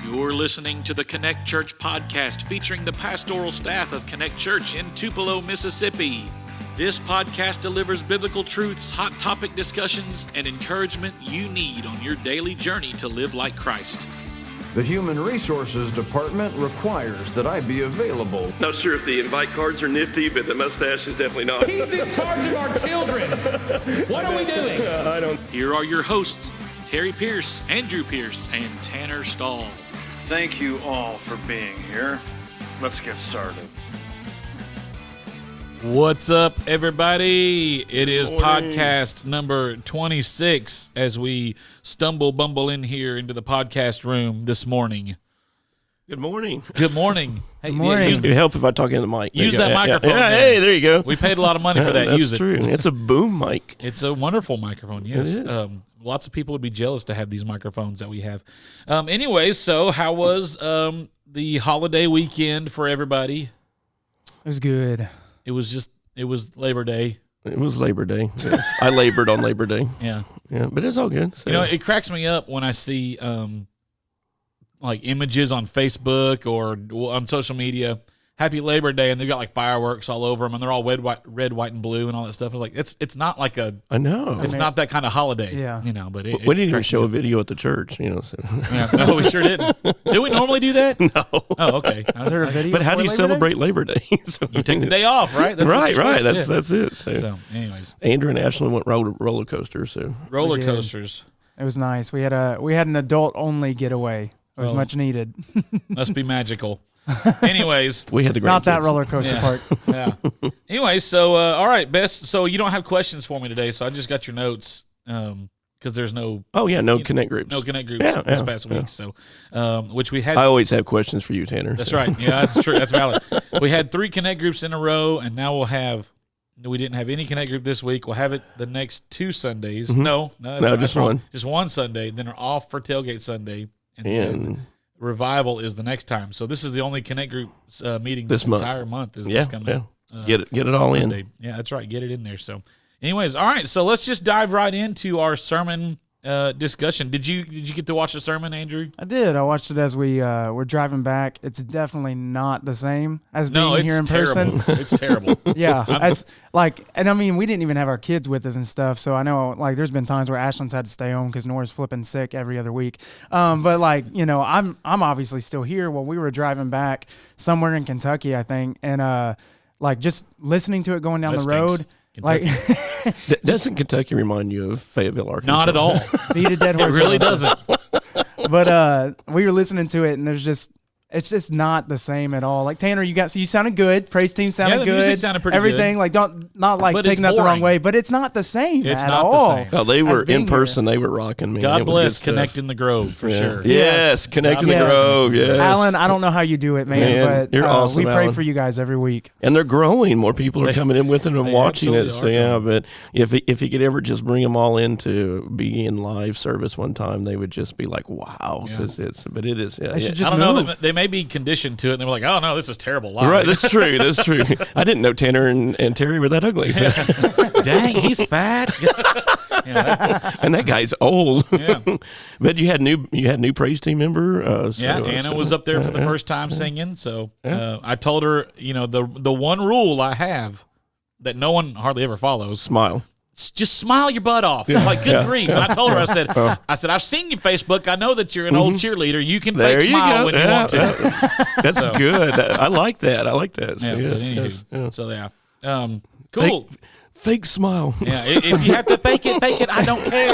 You're listening to the Connect Church podcast featuring the pastoral staff of Connect Church in Tupelo, Mississippi. This podcast delivers biblical truths, hot topic discussions, and encouragement you need on your daily journey to live like Christ. The Human Resources Department requires that I be available. Not sure if the invite cards are nifty, but the mustache is definitely not. He's in charge of our children. What are we doing? I don't. Here are your hosts, Terry Pierce, Andrew Pierce, and Tanner Stahl. Thank you all for being here. Let's get started. What's up, everybody? It is podcast number 26 as we bumble in here into the podcast room this morning. Good morning. Good morning. Hey, Good morning. Use, It would help if I talk into the mic. use There that you go. microphone. Yeah, then. hey, there you go. We paid a lot of money for that. That's Use it. true. It's a boom mic. It's a wonderful microphone, yes. It is. Lots of people would be jealous to have these microphones that we have. Anyway, so how was the holiday weekend for everybody? It was good. It was Labor Day. It was Labor Day. Yes. I labored on Labor Day. Yeah. Yeah, but it's all good. So. You know, it cracks me up when I see like images on Facebook or on social media, Happy Labor Day, and they've got like fireworks all over them, and they're all red, white, and blue, and all that stuff. It's like it's not like I know. it's not that kind of holiday. Yeah. You know, but we didn't even show a video at the church. You know. So. Yeah, no, we sure didn't. Do we normally do that? No. Oh, okay. Is there a video? But how do for you Labor celebrate Labor Day? So, You take the day off, right? That's what right, you're right. supposed to That's do. it. So, anyways, Andrew and Ashley went roller coasters. So roller We did. coasters It was nice. We had an adult only getay. It was Oh. much needed. must be magical. Anyways, we had the Not that grandkids. roller coaster Yeah. part. yeah. Anyways, so all right, Bess. So you don't have questions for me today, so I just got your notes because there's no Oh yeah, no Connect groups. Connect groups Yeah, this yeah, past yeah. week. So which we had. I always have questions for you, Tanner. That's so. right. Yeah, that's true. That's valid. We had 3 Connect groups in a row, and now we'll have. We didn't have any Connect group this week. We'll have it the next 2 Sundays. Mm-hmm. No, that's just wrong. one. Just one Sunday. Then we're off for Tailgate Sunday, and then And Revival is the next time. So this is the only Connect group meeting This this month. entire month. Is yeah, this coming? yeah. Get it all Sunday. in. Yeah, that's right. Get it in there. So, anyways, all right. So let's just dive right into our sermon discussion. Did you get to watch the sermon, Andrew? I did. I watched it as we were driving back. It's definitely not the same as being No, it's here in terrible. person. It's terrible. Yeah, it's like, and I mean, we didn't even have our kids with us and stuff. So I know, like, there's been times where Ashlyn's had to stay home because Nora's flipping sick every other week. But like, you know, I'm obviously still here. Well, we were driving back somewhere in Kentucky, I think, and like just listening to it going down That the road. stinks. Like, Doesn't Kentucky remind you of Fayetteville, Arkansas? Not at all. beat a dead It horse. really with it. doesn't. But we were listening to it, and it's just not the same at all. Like, Tanner, you sounded good. Praise team sounded the good. music sounded pretty Everything, good. like, not like But taking it's that the wrong boring. way, but it's not the same It's at not the all. same. Oh, they were As being in person. They were rocking, man. God It was bless good stuff. Connect in the Grove for Yeah. sure. Yes, Connect in the Yes. Grove. Yes, Alan, I don't know how you do it, man, Man, but you're awesome, we pray Alan. for you guys every week. and they're growing. More people are coming in with it and they watching it. absolutely So are yeah, growing. but if he could ever just bring them all in to be in live service one time, they would just be like, wow, Yeah. because but it is. Yeah, They should yeah. just I don't move. know. They may be conditioned to it, and they were like, "Oh no, this is terrible." Live. Right, that's true. That's true. I didn't know Tanner and Terry were that ugly. So. Dang, he's fat. Yeah, And that guy's old. Yeah. But you had new praise team member. Anna was up there for the first time singing. So I told her, you know, the one rule I have that no one hardly ever follows: Smile. just smile your butt off. I'm like, good grief. And I told her, I said, I've seen your Facebook. I know that you're an old cheerleader. You can There fake you smile go. when you Yeah, want to. That's So- good. I like that. I like that. So, Yeah, yes, but anywho, yes, yeah. so yeah. Cool. Fake smile. Yeah, if you have to fake it, I don't care.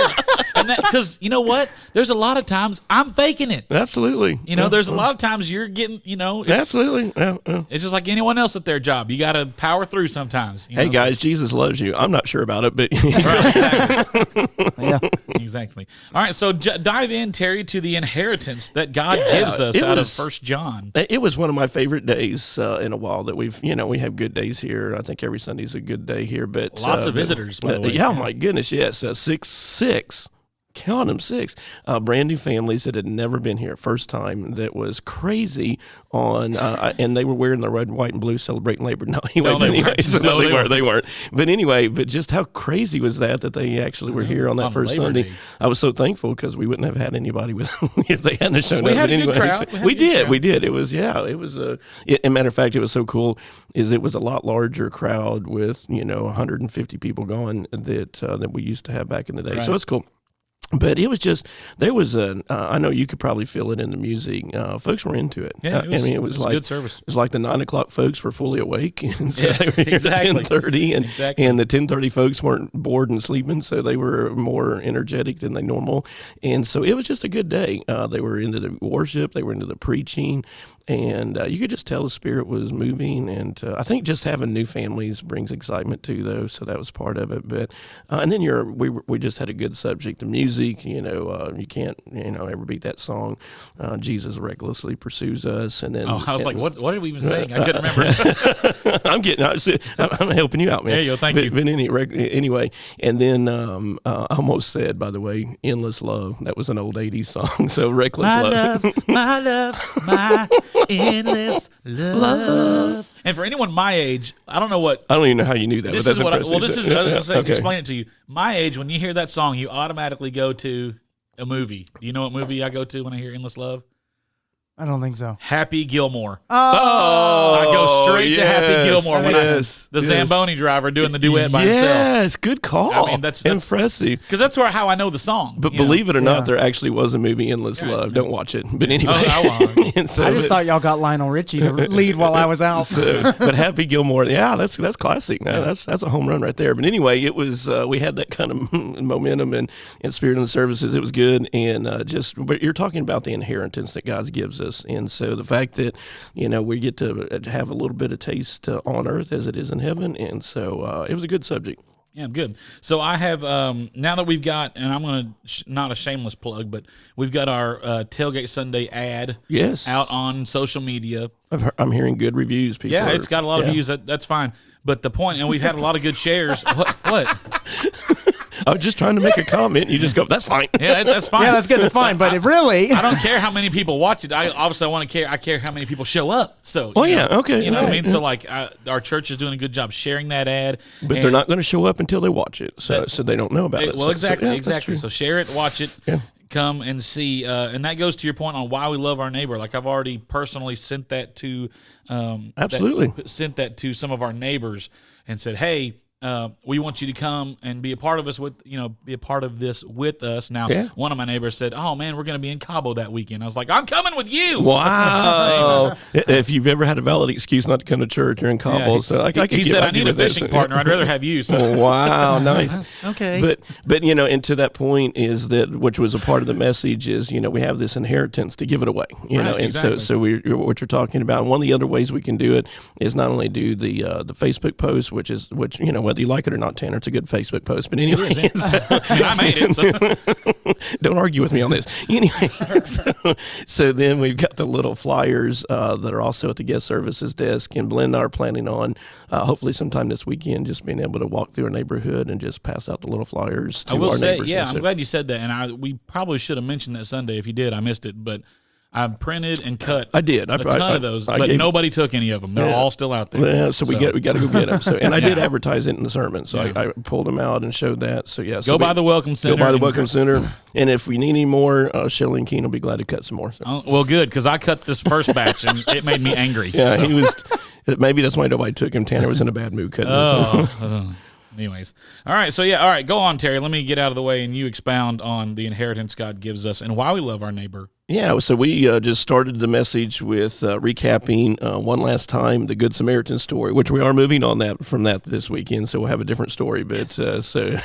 And that, because you know what? There's a lot of times I'm faking it. Absolutely. You know, Yeah, there's a lot of times you're getting, you know, it's, Absolutely. Yeah, yeah. it's just like anyone else at their job. You got to power through sometimes. You Hey know? guys, Jesus loves you. I'm not sure about it, but Right, exactly. Yeah. Exactly. All right, so dive in, Terry, to the inheritance that God Yeah, gives us it out was- of 1 John. it was one of my favorite days in a while that we have good days here. I think every Sunday's a good day here, but Lots of visitors, by the way. Yeah, oh my goodness, yes. 6 count them, 6 brand new families that had never been here, first time. That was crazy on, and they were wearing the red, white, and blue, celebrating Labor. No, they weren't. But anyway, but just how crazy was that they actually were here on that first Labor Sunday. Day. I was so thankful because we wouldn't have had anybody with if they hadn't shown We up. had But a good anyway, crowd. we did. It was a matter of fact, it was so cool. It was a lot larger crowd with 150 people going that we used to have back in the day. Right. So it's cool. But it was just, there was I know you could probably feel it in the music. Folks were into it. Yeah, it was like good service. It was like the 9 o'clock folks were fully awake. And so Yeah, they were here exactly. at 10:30 Exactly. and the 10:30 folks weren't bored and sleeping. So they were more energetic than they normal. And so it was just a good day. They were into the worship. They were into the preaching. And you could just tell the Spirit was moving. And I think just having new families brings excitement too, though. So that was part of it. But and then we just had a good subject. The music, you can't ever beat that song. Jesus recklessly pursues us. And then I was like, what did we even sing? I couldn't remember. I'm helping you out, man. There you go. Thank you. But anyway, and then I almost said, by the way, "Endless Love." That was an old '80s song. So reckless love. My endless love. And for anyone my age, I don't know what. I don't even know how you knew that. This but is that's what. impressive. This is. I was gonna say, Okay. explain it to you. My age, when you hear that song, you automatically go to a movie. Do you know what movie I go to when I hear "Endless Love"? I don't think so. Happy Gilmore. Oh, I go straight to Happy Gilmore when yes, the yes. Zamboni driver doing the duet by himself. Yes, good call. I mean, that's impressive. Because that's how I know the song. But you know? believe it or Yeah. not, there actually was a movie, Endless Love. Don't watch it. But anyway. I won't. And so, I just but- thought y'all got Lionel Richie to lead while I was out. but Happy Gilmore, that's classic. Man. That's a home run right there. But anyway, it was we had that kind of momentum and spirit in the services. It was good, and but you're talking about the inheritance that God gives us, and so the fact that we get to have a little bit of taste on earth as it is in heaven, and so it was a good subject. Yeah, good. So I have now that we've got, and I'm going to not a shameless plug, but we've got our Tailgate Sunday ad Yes, out on social media. I'm hearing good reviews. People, Yeah, it's got a lot of views. That's fine. But the point, and we've had a lot of good shares. What? I was just trying to make a comment. You just go, that's fine. Yeah, that's fine. Yeah, that's good. That's fine. But it really, I don't care how many people watch it. I care how many people show up. So, Oh, yeah, okay. You know what I mean? Yeah. So, like, our church is doing a good job sharing that ad. But they're not going to show up until they watch it, so they don't know about it. Well, So, exactly, yeah, that's exactly. true. So share it, watch it, Yeah. come and see, and that goes to your point on why we love our neighbor. Like I've already personally sent that to, Absolutely. sent that to some of our neighbors and said, hey. We want you to come and be a part of this with us. Now, Yeah. one of my neighbors said, "Oh man, we're going to be in Cabo that weekend." I was like, "I'm coming with you." Wow! If you've ever had a valid excuse not to come to church, you're in Cabo. Yeah, So I he could said, get "I need a with this. fishing partner. I'd rather have you." So. Oh, wow, nice. Okay. But and to that point is that which was a part of the message is we have this inheritance to give it away. Right, And exactly. so what you're talking about. One of the other ways we can do it is not only do the Facebook post, which whether you like it or not, Tanner, it's a good Facebook post. But anyway, I mean, I made it. So. don't argue with me on this. Anyway, so then we've got the little flyers that are also at the guest services desk, and Blend and I are planning on hopefully sometime this weekend just being able to walk through our neighborhood and just pass out the little flyers to I will our say, neighbors. yeah, And I'm so- glad you said that, and we probably should have mentioned that Sunday. If you did, I missed it, but I printed and cut. I did. a ton of those, I but gave- nobody took any of them. They're all still out there. Yeah, so we got to go get them. So, and I did Yeah. advertise it in the sermon, so I pulled them out and showed that. So yeah, so Go by the Welcome Center. Go by the and- Welcome Center, and if we need any more, Shelley and Keen will be glad to cut some more. So. Oh, well, good, because I cut this first batch, and it made me angry. Yeah, he was. Maybe that's why nobody took him. Tanner was in a bad mood cutting this. Anyways. All right, go on, Terry. Let me get out of the way, and you expound on the inheritance God gives us and why we love our neighbor. Yeah, so we just started the message with recapping one last time the Good Samaritan story, which we are moving on from that this weekend, so we'll have a different story. But so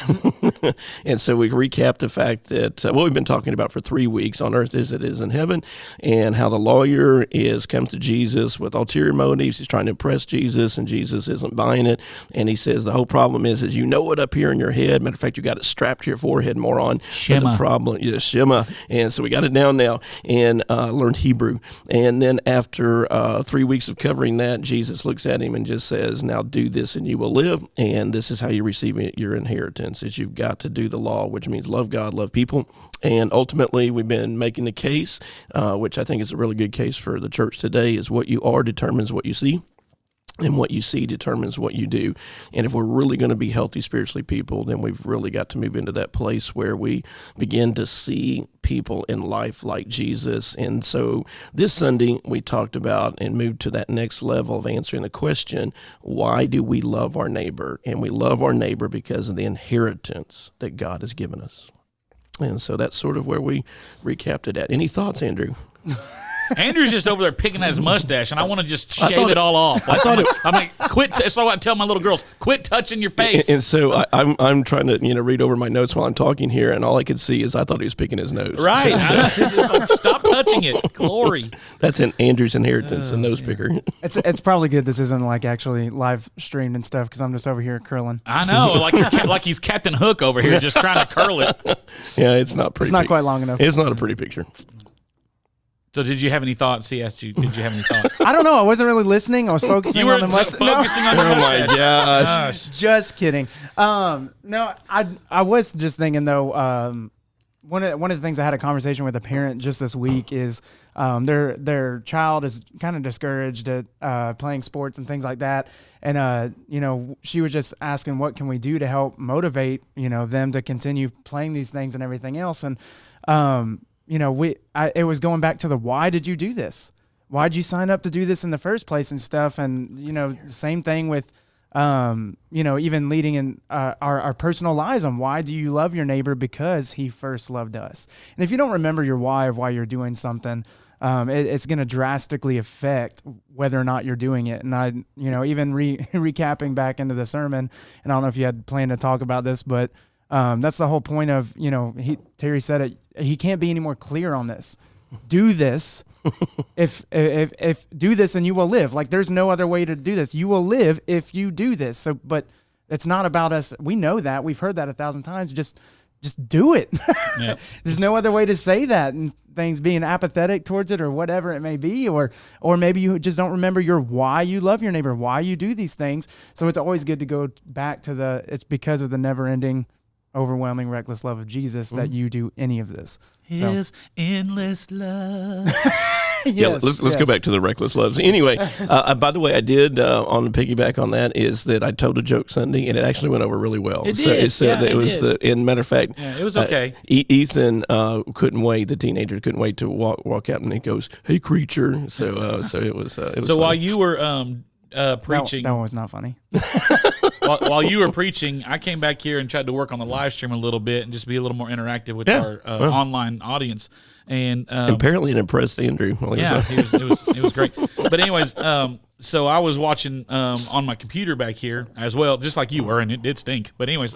and so we recapped the fact that what we've been talking about for 3 weeks on earth as it is in heaven, and how the lawyer comes to Jesus with ulterior motives. He's trying to impress Jesus, and Jesus isn't buying it. And he says the whole problem is you know it up here in your head. Matter of fact, you got it strapped to your forehead, moron. Shema. But the problem, Shema. And so we got it down now. and learned Hebrew. And then after 3 weeks of covering that, Jesus looks at him and just says, now do this and you will live. And this is how you receive your inheritance, is you've got to do the law, which means love God, love people. And ultimately, we've been making the case, which I think is a really good case for the church today, is what you are determines what you see. And what you see determines what you do. And if we're really going to be healthy spiritually people, then we've really got to move into that place where we begin to see people in life like Jesus. And so this Sunday, we talked about and moved to that next level of answering the question, why do we love our neighbor? And we love our neighbor because of the inheritance that God has given us. And so that's sort of where we recapped it at. Any thoughts, Andrew? Andrew's just over there picking at his mustache, and I want to just shave it all off. I'm like, quit. So I tell my little girls, quit touching your face. And so I'm trying to read over my notes while I'm talking here, and all I could see is I thought he was picking his nose. Right. Just like, stop touching it. Glory. That's an Andrew's inheritance, a nose picker. It's probably good this isn't like actually live streamed and stuff, because I'm just over here curling. I know, like he's Captain Hook over here, just trying to curl it. Yeah, it's not pretty. It's not quite long enough. It's not a pretty picture. So did you have any thoughts? He asked you, did you have any thoughts? I don't know. I wasn't really listening. I was focusing on the mustache. Focusing on the mustache. Oh, my gosh. Just kidding. No, I was just thinking, though, one of the things I had a conversation with a parent just this week is their child is kind of discouraged at playing sports and things like that. And, she was just asking, what can we do to help motivate, them to continue playing these things and everything else. And, it was going back to the, why did you do this? Why'd you sign up to do this in the first place and stuff? And, the same thing with, even leading in our personal lives on why do you love your neighbor? Because he first loved us. And if you don't remember your why of why you're doing something, it's going to drastically affect whether or not you're doing it. And I, even recapping back into the sermon, and I don't know if you had planned to talk about this, but that's the whole point of, Terry said it, he can't be any more clear on this. Do this. If do this and you will live. Like, there's no other way to do this. You will live if you do this. So, but it's not about us. We know that. We've heard that 1,000 times. Just do it. Yep. There's no other way to say that, and things being apathetic towards it or whatever it may be, or maybe you just don't remember your why you love your neighbor, why you do these things. So it's always good to go back to it's because of the never-ending, overwhelming, reckless love of Jesus that you do any of this. His endless love. Yes, let's go back to the reckless loves. Anyway, by the way, I did on the piggyback on that is that I told a joke Sunday, and it actually went over really well. It did. It was in matter of fact, it was okay. Ethan couldn't wait. The teenager couldn't wait to walk out, and he goes, "Hey, creature!" So it was. So funny. While you were preaching, that one was not funny. While you were preaching, I came back here and tried to work on the live stream a little bit and just be a little more interactive with our online audience. And apparently it impressed Andrew. Yeah, it was great. But anyways, so I was watching on my computer back here as well, just like you were, and it did stink. But anyways,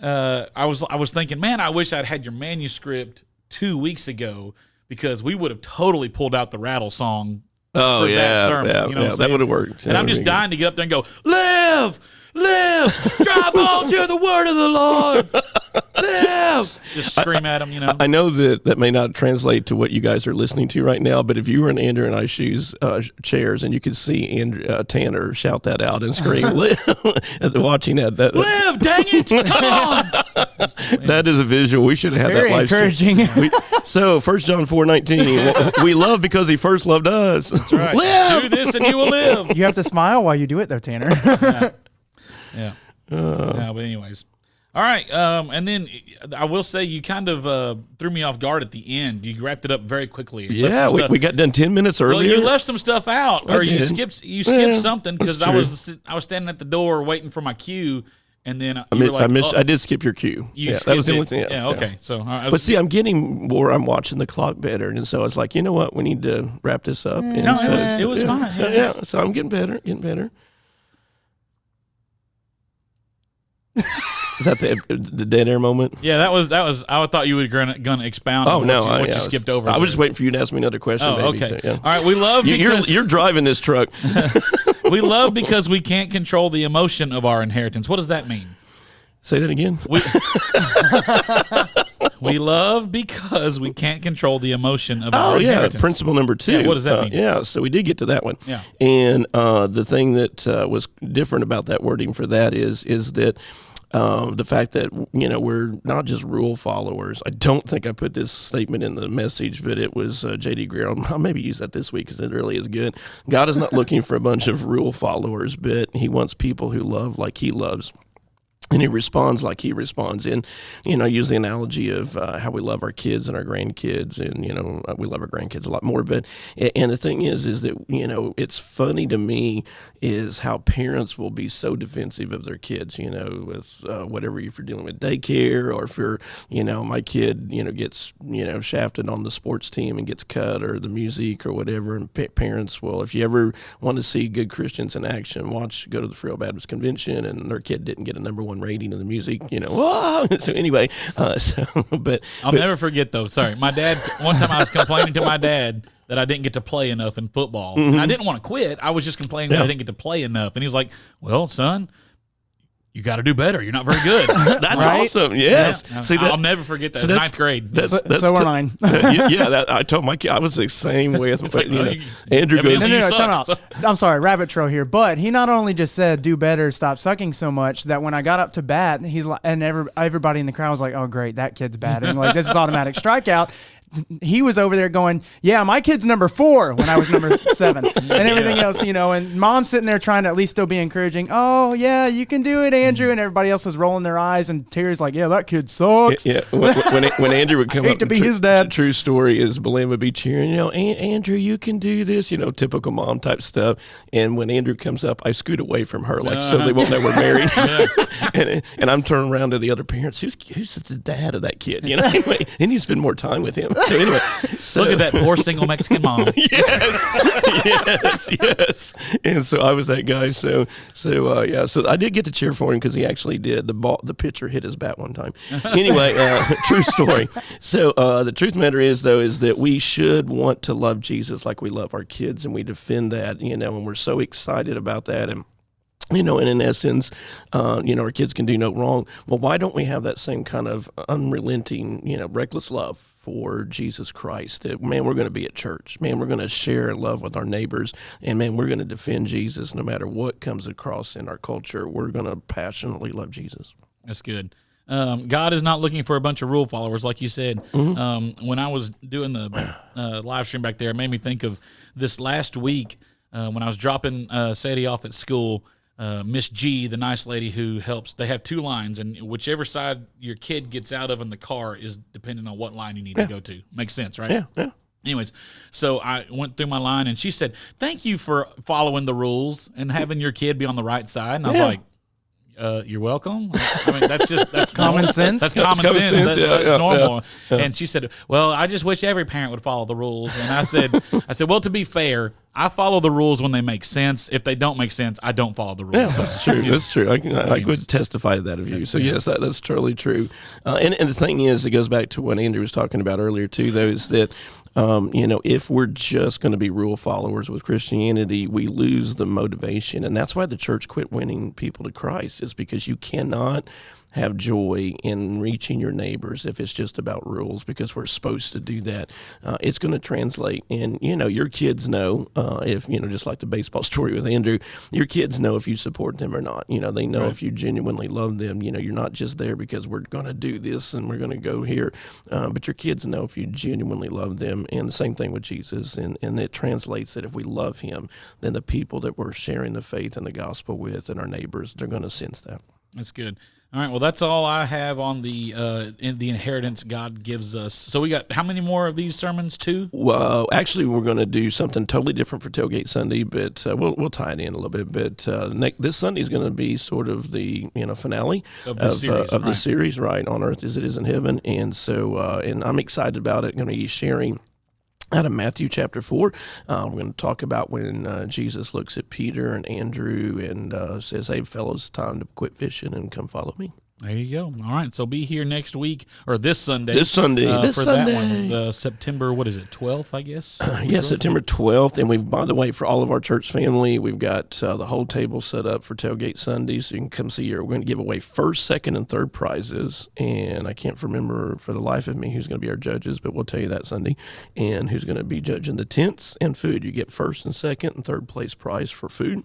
I was thinking, man, I wish I'd had your manuscript 2 weeks ago, because we would have totally pulled out the Rattle Song. Oh, yeah, sermon, that would have worked. And I'm just dying to get up there and go, live, drive on to the word of the Lord, live. Just scream at them, I know that may not translate to what you guys are listening to right now, but if you were in Andrew and I's shoes, chairs, and you could see Tanner shout that out and scream, live, watching that live, dang it, come on. That is a visual. We should have had Very that live encouraging. So 1 John 4:19, we love because he first loved us. That's right. Live! Do this and you will live. You have to smile while you do it, though, Tanner. Yeah. But anyways. All right. And then I will say you kind of threw me off guard at the end. You wrapped it up very quickly. Yeah, we got done 10 minutes earlier. Well, you left some stuff out, or you skipped something, because I was standing at the door waiting for my cue. And then I did skip your cue. That was the only thing. Yeah, okay. So, but see, I'm getting more. I'm watching the clock better, and so I was like, you know what, we need to wrap this up. And no, it was fine. So I'm getting better. Is that the dead air moment? Yeah, that was. I thought you were gonna expound. Oh, on what you skipped over. I was just waiting for you to ask me another question. Oh, maybe, okay. So, yeah. All right, we love because you're driving this truck. We love because we can't control the emotion of our inheritance. What does that mean? Say that again. We love because we can't control the emotion of our Oh, yeah, inheritance. principle number 2. Yeah, what does that mean? Yeah, so we did get to that one. Yeah. And the thing that was different about that wording for that is that the fact that, we're not just rule followers. I don't think I put this statement in the message, but it was J.D. Greer. I'll maybe use that this week because it really is good. God is not looking for a bunch of rule followers, but he wants people who love like he loves. And he responds like he responds. And, use the analogy of how we love our kids and our grandkids. And, we love our grandkids a lot more. But, and the thing is that, it's funny to me is how parents will be so defensive of their kids, with whatever, if you're dealing with daycare or if you're, my kid, gets, shafted on the sports team and gets cut or the music or whatever. And parents will, if you ever want to see good Christians in action, go to the Free Baptist Convention and their kid didn't get a #1 rating of the music, whoa. So anyway, but I'll never forget though. Sorry, my dad. One time I was complaining to my dad that I didn't get to play enough in football, and I didn't want to quit. I was just complaining that I didn't get to play enough, and he was like, "Well, son, you got to do better. You're not very good." that's Right? awesome. Yes. Yeah. See, I'll never forget that. so Ninth grade. That's So are mine. I told my kid I was the same way as my Andrew I mean, goes. No, You time suck. out. I'm sorry, rabbit trail here. But he not only just said do better, stop sucking so much, that when I got up to bat, he's like, and everybody in the crowd was like, "Oh, great, that kid's batting. Like this is automatic strikeout." He was over there going, "Yeah, my kid's #4 when I was #7," and everything else, And mom's sitting there trying to at least still be encouraging. "Oh yeah, you can do it, Andrew," and everybody else is rolling their eyes, and Terry's like, "Yeah, that kid sucks." Yeah, when Andrew would come Hate up, to be the his dad. True story is Belinda would be cheering, Andrew, you can do this, typical mom type stuff. And when Andrew comes up, I scoot away from her, so they won't know we're married. and I'm turning around to the other parents. Who's the dad of that kid? Anyway, and you spend more time with him. So anyway, Look at that poor single Mexican mom. yes. And so I was that guy. So I did get to cheer for him because he actually did. The pitcher hit his bat one time. Anyway, true story. So the truth of the matter is that we should want to love Jesus like we love our kids, and we defend that, and we're so excited about that. And and in essence, our kids can do no wrong. Well, why don't we have that same kind of unrelenting, reckless love for Jesus Christ? That, man, we're going to be at church. Man, we're going to share and love with our neighbors. And, man, we're going to defend Jesus no matter what comes across in our culture. We're going to passionately love Jesus. That's good. God is not looking for a bunch of rule followers, like you said. When I was doing the live stream back there, it made me think of this last week when I was dropping Sadie off at school. Miss G, the nice lady who helps, they have 2 lines, and whichever side your kid gets out of in the car is depending on what line you need to go to. Makes sense, right? Yeah. Anyways, so I went through my line, and she said, "Thank you for following the rules and having your kid be on the right side." And I was like, "You're welcome." I mean, that's Common normal. sense. That's common Common sense. sense. That's normal. Yeah. And she said, "Well, I just wish every parent would follow the rules." And I said, "Well, to be fair, I follow the rules when they make sense. If they don't make sense, I don't follow the rules." Yeah, that's true. That's true. I could testify to that of you. So yes, that's totally true. And the thing is, it goes back to what Andrew was talking about earlier too. Though, is that if we're just going to be rule followers with Christianity, we lose the motivation, and that's why the church quit winning people to Christ. Is because you cannot have joy in reaching your neighbors if it's just about rules, because we're supposed to do that. It's going to translate. And, your kids know, if, just like the baseball story with Andrew, your kids know if you support them or not. They know if you genuinely love them. You're not just there because we're going to do this and we're going to go here. But your kids know if you genuinely love them. And the same thing with Jesus. And it translates that if we love him, then the people that we're sharing the faith and the gospel with and our neighbors, they're going to sense that. That's good. All right, well, that's all I have on the inheritance God gives us. So we got how many more of these sermons? 2? Well, actually, we're going to do something totally different for Tailgate Sunday, but we'll tie it in a little bit. But this Sunday is going to be sort of the finale of the series, right? On earth as it is in heaven, and so and I'm excited about it. I'm going to be sharing out of Matthew chapter 4, we're going to talk about when Jesus looks at Peter and Andrew and says, "Hey, fellas, time to quit fishing and come follow me." There you go. All right, so be here next week or this Sunday. This Sunday. That one, the September 12th, I guess. September 12th. And we've, by the way, for all of our church family, we've got the whole table set up for Tailgate Sunday, so you can come see here. We're going to give away first, second, and third prizes, and I can't remember for the life of me who's going to be our judges, but we'll tell you that Sunday, and who's going to be judging the tents and food. You get first and second and third place prize for food.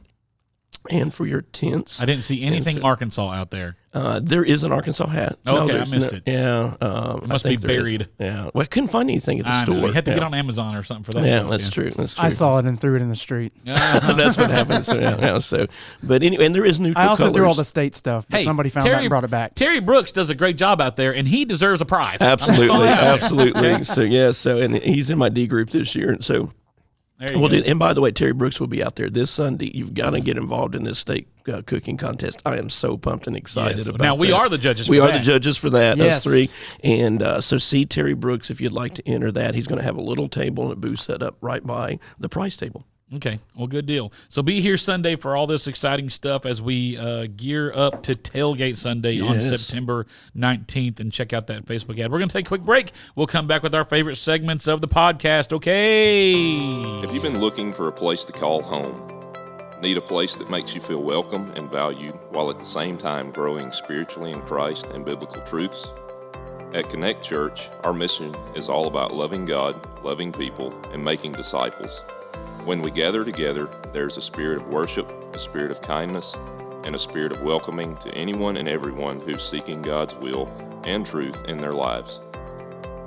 And for your tents. I didn't see anything Arkansas out there. There is an Arkansas hat. Okay, I missed it. Yeah. It must be buried. Yeah. Well, I couldn't find anything at the store. You had to get on Amazon or something for that Yeah, stuff. that's true. That's true. I saw it and threw it in the street. That's what happens. So, but anyway, and there is neutral I also colors. threw all the state stuff, but Hey, somebody found that and brought it back. Terry Brooks does a great job out there, and he deserves a prize. Absolutely. Absolutely. So, and he's in my D group this year. And so, and by the way, Terry Brooks will be out there this Sunday. You've got to get involved in this state cooking contest. I am so pumped and excited about Now, we that. are the judges We for are that. the judges for that, Yes. us three. And so see Terry Brooks if you'd like to enter that. He's going to have a little table and a booth set up right by the prize table. Okay, well, good deal. So be here Sunday for all this exciting stuff as we gear up to Tailgate Sunday on September 19th, and check out that Facebook ad. We're going to take a quick break. We'll come back with our favorite segments of the podcast. Okay. Have you been looking for a place to call home? Need a place that makes you feel welcome and valued while at the same time growing spiritually in Christ and biblical truths? At Connect Church, our mission is all about loving God, loving people, and making disciples. When we gather together, there's a spirit of worship, a spirit of kindness, and a spirit of welcoming to anyone and everyone who's seeking God's will and truth in their lives.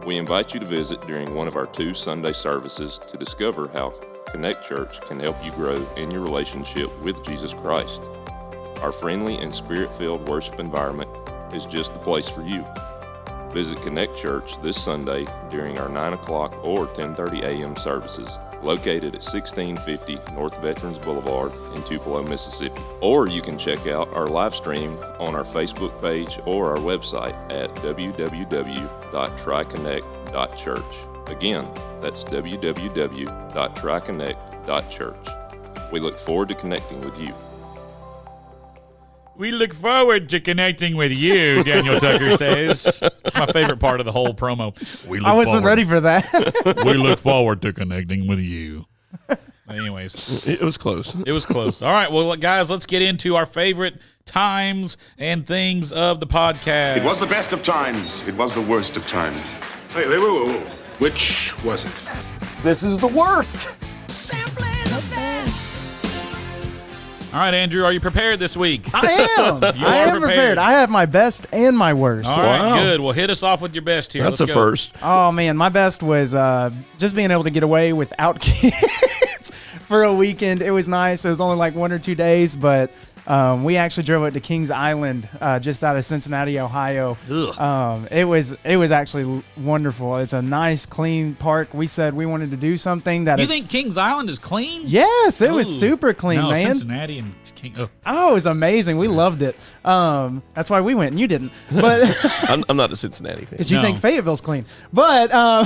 We invite you to visit during one of our 2 Sunday services to discover how Connect Church can help you grow in your relationship with Jesus Christ. Our friendly and spirit-filled worship environment is just the place for you. Visit Connect Church this Sunday during our 9 o'clock or 10:30 a.m. services, located at 1650 North Veterans Boulevard in Tupelo, Mississippi. Or you can check out our live stream on our Facebook page or our website at www.triconnect.church. Again, that's www.triconnect.church. We look forward to connecting with you. We look forward to connecting with you, Daniel Tucker says. It's my favorite part of the whole promo. I wasn't ready for that. We look forward to connecting with you. Anyways, It was close. it was close. All right, well, guys, let's get into our favorite times and things of the podcast. It was the best of times. It was the worst of times. Wait. Which was it? This is the worst. All right, Andrew, are you prepared this week? I am. You I are am prepared. I have my best and my worst. All right, Wow. good. Well, hit us off with your best here. That's Let's a go. first. Oh man, my best was just being able to get away without kids for a weekend. It was nice. It was only like 1 or 2 days, but we actually drove up to Kings Island, just out of Cincinnati, Ohio. It was actually wonderful. It's a nice, clean park. We said we wanted to do something that You is. think Kings Island is clean? Yes, it was Ooh. super clean, No, man. Cincinnati and King. Oh. Oh, it was amazing. We loved it. That's why we went and you didn't. But I'm not a Cincinnati fan. because you No. think Fayetteville's clean. But I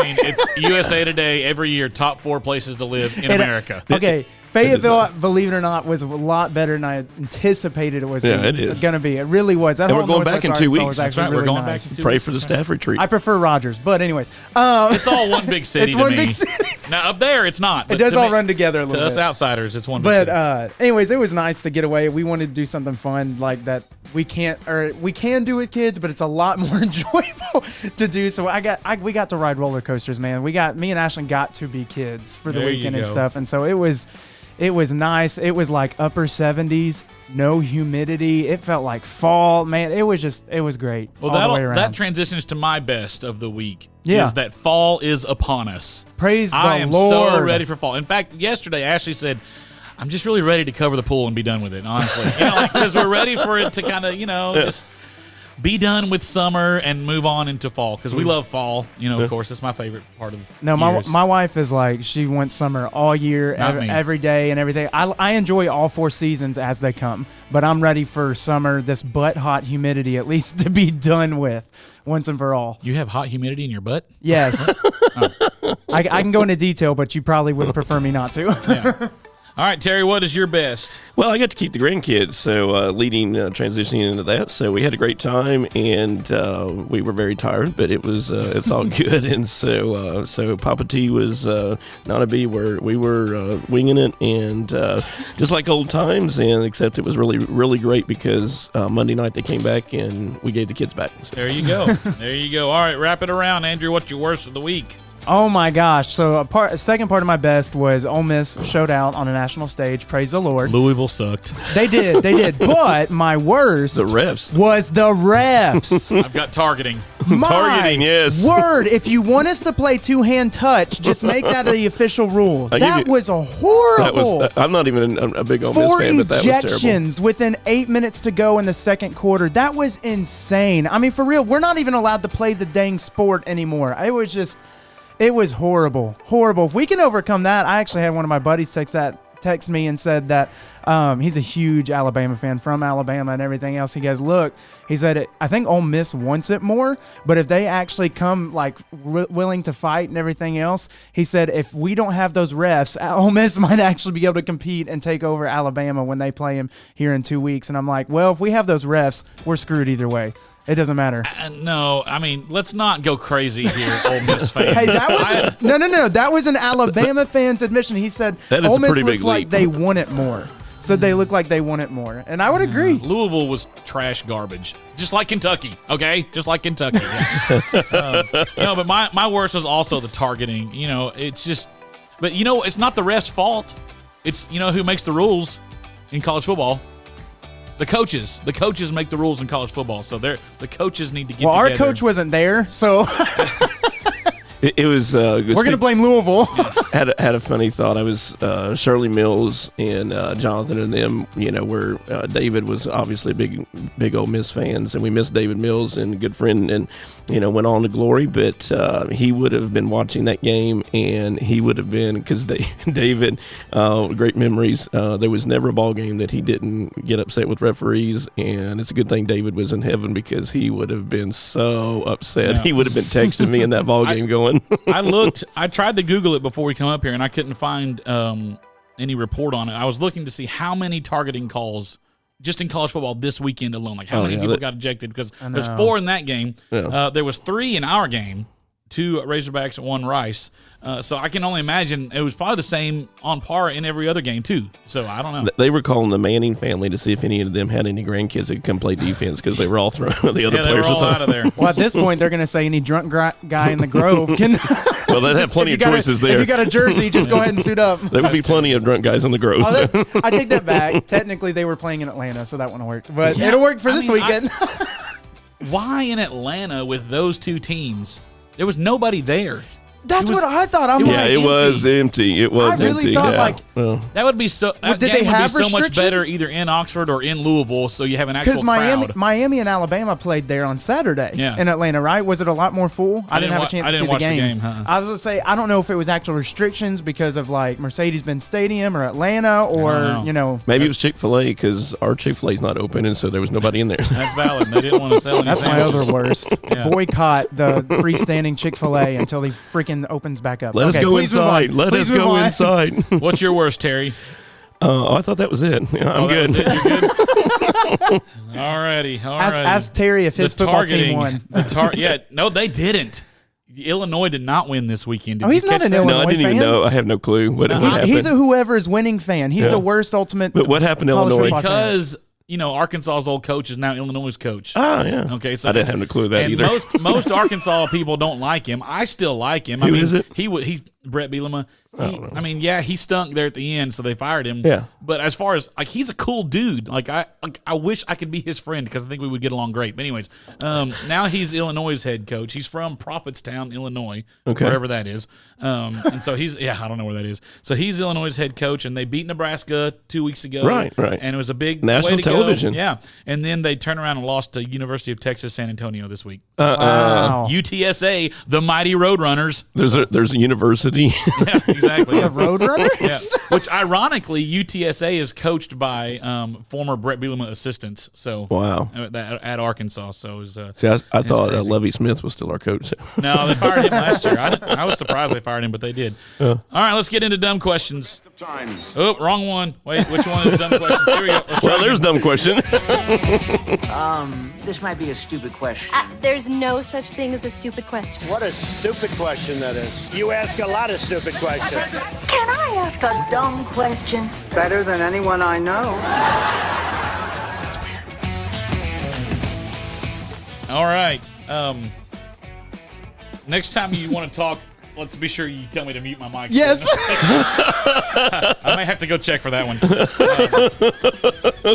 mean, it's USA Today every year, top 4 places to live in America. okay, Fayetteville, nice. believe it or not, was a lot better than I anticipated it was Yeah, it is. going to be. It really was. That And whole we're going back Northwest in 2 Arkansas weeks. was That's actually right, we're really going back nice. in 2 Pray weeks. for the staff retreat. I prefer Rogers, but anyways, It's all one big city it's to one me. big city. Now, up there, it's not. It but does to all me- run together a To little us bit. outsiders, it's one big But city. anyways, it was nice to get away. We wanted to do something fun like that. We can do with kids, but it's a lot more enjoyable to do. So we got to ride roller coasters, man. Me and Ashlyn got to be kids for the There you weekend and go. stuff, and so it was nice. It was like upper 70s, no humidity. It felt like fall, man. It was great. Well, all the way around. that transitions to my best of the week. Yeah. Is that fall is upon us. Praise I the am Lord. so ready for fall. In fact, yesterday Ashley said, "I'm just really ready to cover the pool and be done with it." Honestly, because we're ready for it to kind of, just be done with summer and move on into fall. Because we love fall. Of course, it's my favorite part of. No, years. my wife is like, she wants summer all year, Not me. every day and everything. I enjoy all 4 seasons as they come, but I'm ready for summer, this butt hot humidity at least to be done with once and for all. You have hot humidity in your butt. Yes. I can go into detail, but you probably would prefer me not to. All right, Terry, what is your best? Well, I got to keep the grandkids, so transitioning into that. So we had a great time, and we were very tired, but it's all good. And so Papa T was Nana B. We were winging it, and just like old times. And except it was really really great because Monday night they came back and we gave the kids back. So. There you go. There you go. All right, wrap it around, Andrew. What's your worst of the week? Oh my gosh! So a second part of my best was Ole Miss showed out on a national stage. Praise the Lord. Louisville sucked. They did. But my worst The refs. was the refs. I've got targeting. My Targeting, yes. word! If you want us to play two-hand touch, just make that the official rule. That was horrible. I'm not even a big Ole Miss 4 fan, but that was terrible. ejections within 8 minutes to go in the second quarter. That was insane. I mean, for real, we're not even allowed to play the dang sport anymore. It was horrible. Horrible. If we can overcome that, I actually had one of my buddies text me and said that he's a huge Alabama fan from Alabama and everything else. He goes, look, he said, I think Ole Miss wants it more, but if they actually come like willing to fight and everything else, he said, if we don't have those refs, Ole Miss might actually be able to compete and take over Alabama when they play him here in 2 weeks. And I'm like, well, if we have those refs, we're screwed either way. It doesn't matter. No, I mean, let's not go crazy here, Ole Miss fans. Hey, that was no. That was an Alabama fan's admission. He said Ole Miss looks like they want it more. Said they look like they want it more, and I would agree. Louisville was trash garbage, just like Kentucky. Okay, just like Kentucky. Yeah. But my worst was also the targeting. It's just, but it's not the refs' fault. It's who makes the rules in college football. The coaches make the rules in college football, so the coaches need to get together. Well, our coach wasn't there, so It was. we're going to blame Louisville. Had a funny thought. I was Shirley Mills and Jonathan and them. Where David was obviously big Ole Miss fans, and we missed David Mills and a good friend, and went on to glory. But he would have been watching that game, and he would have been because David, great memories. There was never a ball game that he didn't get upset with referees, and it's a good thing David was in heaven because he would have been so upset. Yeah. He would have been texting me in that ball game going. I tried to Google it before we come up here, and I couldn't find any report on it. I was looking to see how many targeting calls just in college football this weekend alone. Like how many people got ejected, because there's 4 in that game. Yeah. There was 3 in our game, 2 Razorbacks and 1 Rice. So I can only imagine it was probably the same on par in every other game too. So I don't know. They were calling the Manning family to see if any of them had any grandkids that could come play defense because they were all throwing the other They players were all out of there. Well, at this point, they're going to say any drunk guy in the Grove can. Well, they'd have plenty of choices there. If you got a jersey, just go ahead and suit up. There would be plenty of drunk guys in the Grove. I take that back. Technically, they were playing in Atlanta, so that wouldn't work. But it'll work for this weekend. Why in Atlanta with those 2 teams? There was nobody there. That's what I thought. It was empty. It was I really empty. thought that would be so. That did game they have would be so much better restrictions? either in Oxford or in Louisville, so you have an actual because crowd. Miami and Alabama played there on Saturday in Atlanta, right? Was it a lot more full? I didn't have a chance to see the game. I was going to say, I don't know if it was actual restrictions because of like Mercedes-Benz Stadium or Atlanta or, Maybe it was Chick-fil-A because our Chick-fil-A is not open, and so there was nobody in there. That's valid. They didn't want to sell any That's sandwiches. my other worst. Boycott the freestanding Chick-fil-A until he freaking opens back up. Let us go inside. Let us go inside. What's your worst, Terry? I thought that was it. I'm good. You're good? All righty. Ask Terry if his football team won. No, they didn't. Illinois did not win this weekend. He's not an Illinois fan. No, I didn't even know. I have no clue what happened. He's a whoever's winning fan. He's the worst ultimate. But what happened to Illinois? Because Arkansas's old coach is now Illinois' coach. Oh, yeah. Okay, so I didn't have no clue of that either. Most Arkansas people don't like him. I still like him. Who is it? He's Brett Bielema. He stunk there at the end, so they fired him. Yeah. But as far as he's a cool dude. I wish I could be his friend because I think we would get along great. But anyways, now he's Illinois' head coach. He's from Prophetstown, Illinois, wherever that is. And so I don't know where that is. So he's Illinois' head coach, and they beat Nebraska 2 weeks ago. Right. And it was a big national way to television. Go. Yeah. And then they turned around and lost to University of Texas San Antonio this week. Wow. UTSA, the mighty Roadrunners. There's a university Varsity. Yeah, exactly. The Roadrunners? Yeah. Which, ironically, UTSA is coached by former Brett Bielema assistants. So Wow. At Arkansas. So it was, See, I thought crazy. Lovie Smith was still our coach. No, they fired him last year. I was surprised they fired him, but they did. All right, let's get into dumb questions. Times. Oh, wrong one. Wait, which one is dumb question? Here we go. Let's try Well, there's again. dumb question. This might be a stupid question. There's no such thing as a stupid question. What a stupid question that is. You ask a lot of stupid questions. Can I ask a dumb question? Better than anyone I know. All right. Next time you want to talk, let's be sure you tell me to mute my mic. Yes. I may have to go check for that one.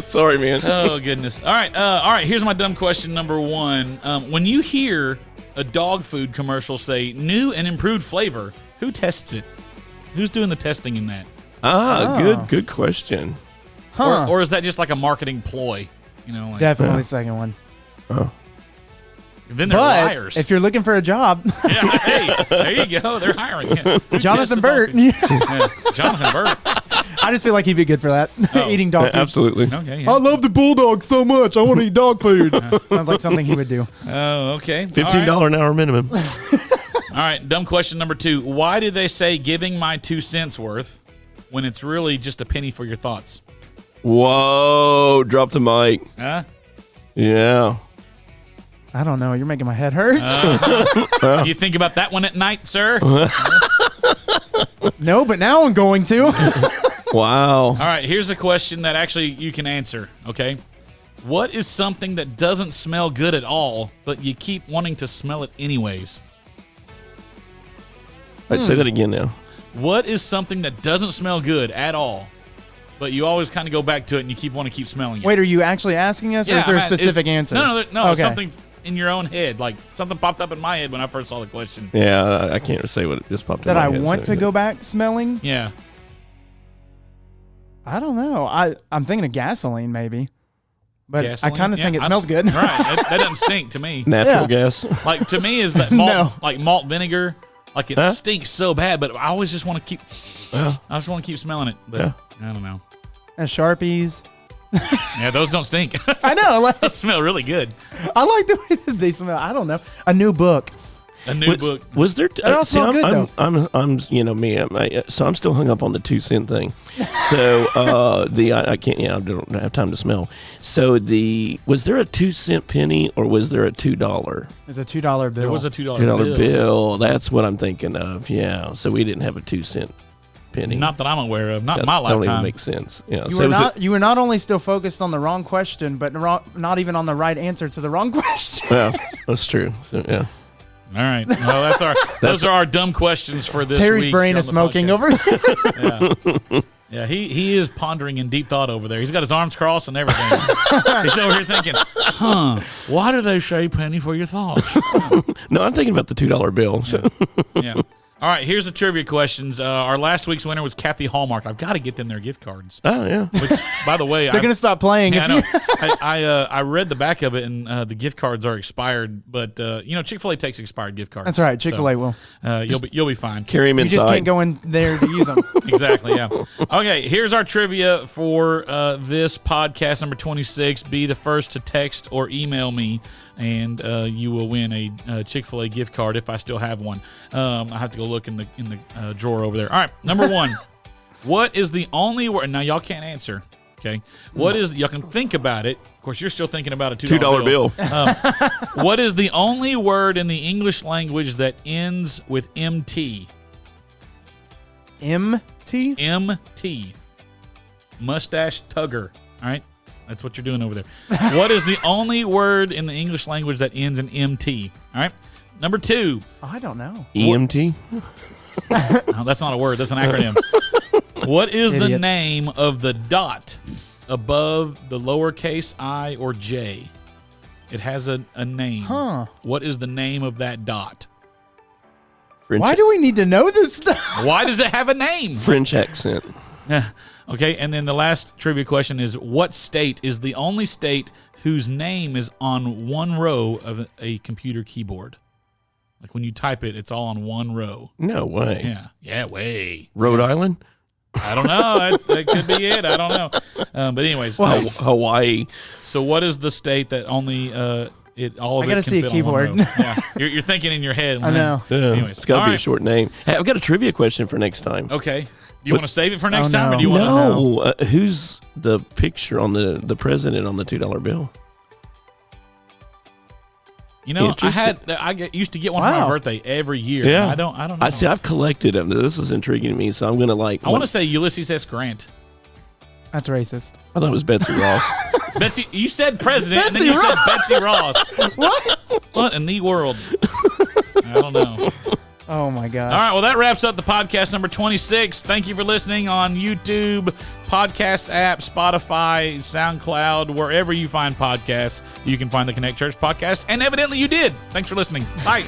Sorry, man. Oh, goodness. All right. Here's my dumb question number one. When you hear a dog food commercial say new and improved flavor, who tests it? Who's doing the testing in that? Good question. Huh. Or is that just like a marketing ploy? You know, like, Definitely the second one. then they're But liars. if you're looking for a job, Yeah, hey, there you go. They're hiring. Yeah. Who Jonathan tests the dog Burt. food? Yeah, Jonathan Burt. I just feel like he'd be good for that. Eating dog food. Absolutely. Okay. Yeah. I love the bulldog so much. I want to eat dog food. Sounds like something he would do. Oh, okay. $15 an hour minimum. All right, dumb question number two. Why did they say giving my 2 cents worth when it's really just a penny for your thoughts? Whoa. Drop the mic. Huh? Yeah. I don't know. You're making my head hurt. You think about that one at night, sir? No, but now I'm going to. Wow. All right, here's a question that actually you can answer, okay? What is something that doesn't smell good at all, but you keep wanting to smell it anyways? All right, say that again now. What is something that doesn't smell good at all, but you always kind of go back to it and you want to keep smelling it? Wait, are you actually asking us, or is there a specific answer? No, Okay. something in your own head. Like something popped up in my head when I first saw the question. Yeah, I can't say what it just popped That in my I head, want so- to go back smelling? Yeah. I don't know. I'm thinking of gasoline, maybe. But Gasoline? I kind of Yeah, think it I'm- smells good. Right. That doesn't stink to me. Natural Yeah. gas. Like to me is that malt, No. like malt vinegar. Like it Huh? stinks so bad, but I always just want to keep. Yeah. I just want to keep smelling it, but Yeah. I don't know. And Sharpies. Yeah, those don't stink. I know. Like, They smell really good. I like the way that they smell. I don't know. A new book. A new book. Was there? all smell good, though. I'm you know me. So I'm still hung up on the 2 cent thing. So I can't. Yeah, I don't have time to smell. So was there a 2 cent penny or was there a $2? There's a $2 bill. There was a $2 $2 bill. That's what I'm thinking of. Yeah. So we didn't have a 2 cent penny. Not that I'm aware of. Not in that my don't even lifetime. make sense. Yeah. You so were was not. You were not only still focused on the wrong question, but not even on the right answer to the wrong question. Yeah, that's true. So, yeah. All right. Well, those are our dumb questions for this Terry's week brain here is on the smoking podcast. over. Yeah. Yeah, he is pondering in deep thought over there. He's got his arms crossed and everything. He's over here thinking, why do they say penny for your thoughts? No, I'm thinking about the $2 bill. So. Yeah. All right, here's the trivia questions. Our last week's winner was Kathy Hallmark. I've got to get them their gift cards. Oh yeah. Which, by the way, They're going to stop playing. Yeah, I if know. you- I read the back of it, and the gift cards are expired. But Chick-fil-A takes expired gift cards. That's right. Chick-fil-A will. You'll be fine. Carry him You inside. just can't go in there to use them. Exactly. Yeah. Okay. Here's our trivia for this podcast number 26. Be the first to text or email me, and you will win a Chick-fil-A gift card if I still have one. I have to go look in the drawer over there. All right. Number one. What is the only word? Now y'all can't answer. Okay. What is? Y'all can think about it. Of course, you're still thinking about a $2 bill. What is the only word in the English language that ends with MT? MT? MT. Mustache tugger. All right? That's what you're doing over there. What is the only word in the English language that ends in MT? All right? Number two. Oh, I don't know. EMT. No, that's not a word. That's an acronym. What is the Idiot. name of the dot above the lowercase I or J? It has a name. Huh. What is the name of that dot? French, Why do we need to know this stuff? Why does it have a name? French accent. Okay, and then the last trivia question is, what state is the only state whose name is on one row of a computer keyboard? Like when you type it, it's all on one row. No way. Yeah, way. Rhode Island? I don't know. That could be it. I don't know. But anyways, Hawaii. So what is the state that only all of it can gotta see a fit on keyboard. one row? Yeah, you're thinking in your head. I know. Anyways, It's got to all be right. a short name. Hey, I've got a trivia question for next time. Okay. Do you want to save it for next time, or no. do you want to? No. Who's the picture on the president on the $2 bill? You know, Interesting. I used to get one for my Wow. birthday every year. Yeah. I don't know. I see. I've collected them. This is intriguing to me, so I'm gonna I want to say Ulysses S. Grant. That's racist. I thought it was Betsy Ross. Betsy, you said president, and then you said Betsy Ross. What in the world? I don't know. Oh my gosh. All right, well, that wraps up the podcast number 26. Thank you for listening on YouTube, podcast app, Spotify, SoundCloud, wherever you find podcasts. You can find the Connect Church podcast, and evidently you did. Thanks for listening. Bye.